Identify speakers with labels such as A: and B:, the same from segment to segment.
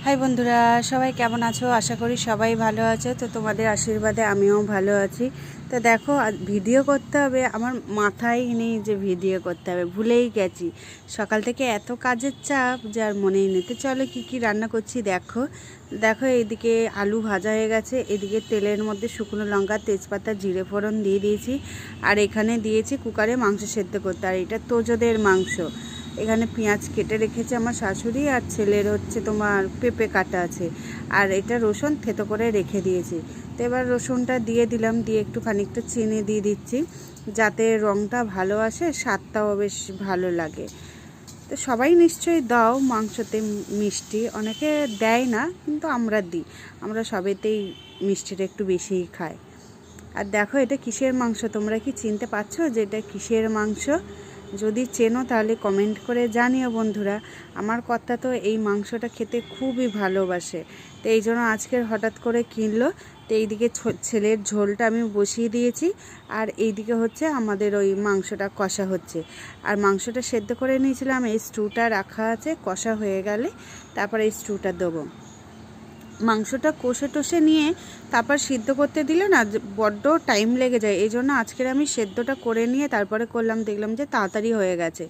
A: High বন্ধুরা, সবাই কেমন আছো? আশা করি সবাই ভালো আছো। তো তোমাদের আশীর্বাদে আমিও ভালো আছি। তো দেখো, ভিডিও করতে হবে, আমার মাথায় নেই যে ভিডিও করতে হবে, ভুলেই গেছি। সকাল থেকে এত কাজের চাপ যে আর মনেই নেই। তো চলো কী কী রান্না করছি দেখো। দেখো, এইদিকে আলু ভাজা হয়ে গেছে, এদিকে তেলের মধ্যে শুকনো লঙ্কা, তেজপাতা, জিরে ফোড়ন দিয়ে দিয়েছি। আর এখানে দিয়েছি কুকারে মাংস সেদ্ধ করতে। আর এটা তোজোদের মাংস। এখানে পেঁয়াজ কেটে রেখেছে আমার শাশুড়ি, আর ছেলের হচ্ছে তোমার পেঁপে কাটা আছে। আর এটা রসুন থেতো করে রেখে দিয়েছি। তো এবার রসুনটা দিয়ে দিলাম, দিয়ে একটু খানিকটা চিনি দিয়ে দিচ্ছি, যাতে রঙটা ভালো আসে, স্বাদটাও বেশ ভালো লাগে। তো সবাই নিশ্চয়ই দাও মাংসতে মিষ্টি, অনেকে দেয় না কিন্তু আমরা দিই। আমরা সবেতেই মিষ্টিটা একটু বেশিই খাই। আর দেখো, এটা কিসের মাংস তোমরা কি চিনতে পারছো যে এটা কিসের মাংস? যদি চেনো তাহলে কমেন্ট করে জানিও বন্ধুরা। আমার কর্তা তো এই মাংসটা খেতে খুবই ভালোবাসে, তো এই জন্য আজকের হঠাৎ করে কিনলো। তো এইদিকে ছেলের ঝোলটা আমি বসিয়ে দিয়েছি, আর এইদিকে হচ্ছে আমাদের ওই মাংসটা কষা হচ্ছে। আর মাংসটা সেদ্ধ করে নিয়েছিলাম, এই স্টুটা রাখা আছে, কষা হয়ে গেলে তারপরে এই স্টুটা দেবো। মাংসটা কষে টষে নিয়ে তারপর সিদ্ধ করতে দিলে না বড্ড টাইম লেগে যায়। এই জন্য আজকের আমি সেদ্ধটা করে নিয়ে তারপরে করলাম, দেখলাম যে তাড়াতাড়ি হয়ে গেছে।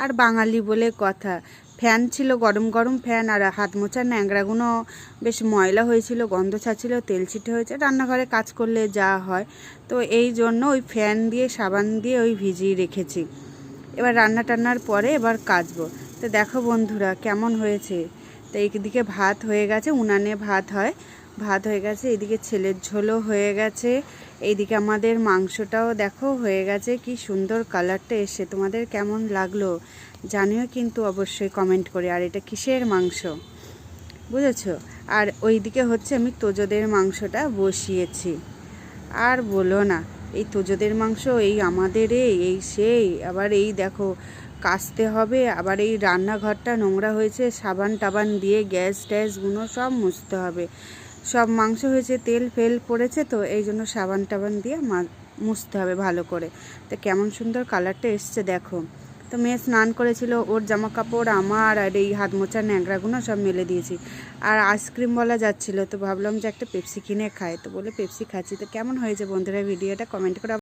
A: আর বাঙালি বলে কথা, ফ্যান ছিল, গরম গরম ফ্যান, আর হাত মোছার ন্যাংরাগুলো বেশ ময়লা হয়েছিল, গন্ধ ছাড়ছিল, তেল ছিটে হয়েছে, রান্নাঘরে কাজ করলে যা হয়। তো এই জন্য ওই ফ্যান দিয়ে সাবান দিয়ে ওই ভিজিয়ে রেখেছি। এবার রান্না টান্নার পরে এবার কাচবো। তো দেখো বন্ধুরা কেমন হয়েছে। তো এইদিকে ভাত হয়ে গেছে, উনানে ভাত হয়, ভাত হয়ে গেছে। এদিকে ছেলের ঝোলও হয়ে গেছে, এইদিকে আমাদের মাংসটাও দেখো হয়ে গেছে। কি সুন্দর কালারটা এসে, তোমাদের কেমন লাগলো জানিও কিন্তু অবশ্যই কমেন্ট করে। আর এটা কিসের মাংস বুঝেছো? আর ওইদিকে হচ্ছে আমি তোজোদের মাংসটা বসিয়েছি। আর বলো না, এই তোজোদের মাংস এই আমাদের এই সেই, আবার এই দেখো কাচতে হবে, আবার এই রান্নাঘরটা নোংরা হয়েছে, সাবান টাবান দিয়ে গ্যাস ট্যাসগুলো সব মুছতে হবে। সব মাংস হয়েছে, তেল ফেল পড়েছে, তো এই জন্য সাবান টাবান দিয়ে মুছতে হবে ভালো করে। তো কেমন সুন্দর কালারটা এসছে দেখো। তো মেয়ে স্নান করেছিল, ওর জামা কাপড় আমার আর এই হাত মোছার ন্যাংরাগুলো সব মেলে দিয়েছি। আর আইসক্রিম বলা যাচ্ছিলো, তো ভাবলাম যে একটা পেপসি কিনে খাই, তো বলে পেপসি খাচ্ছি। তো কেমন হয়েছে বন্ধুরা ভিডিওটা কমেন্ট করে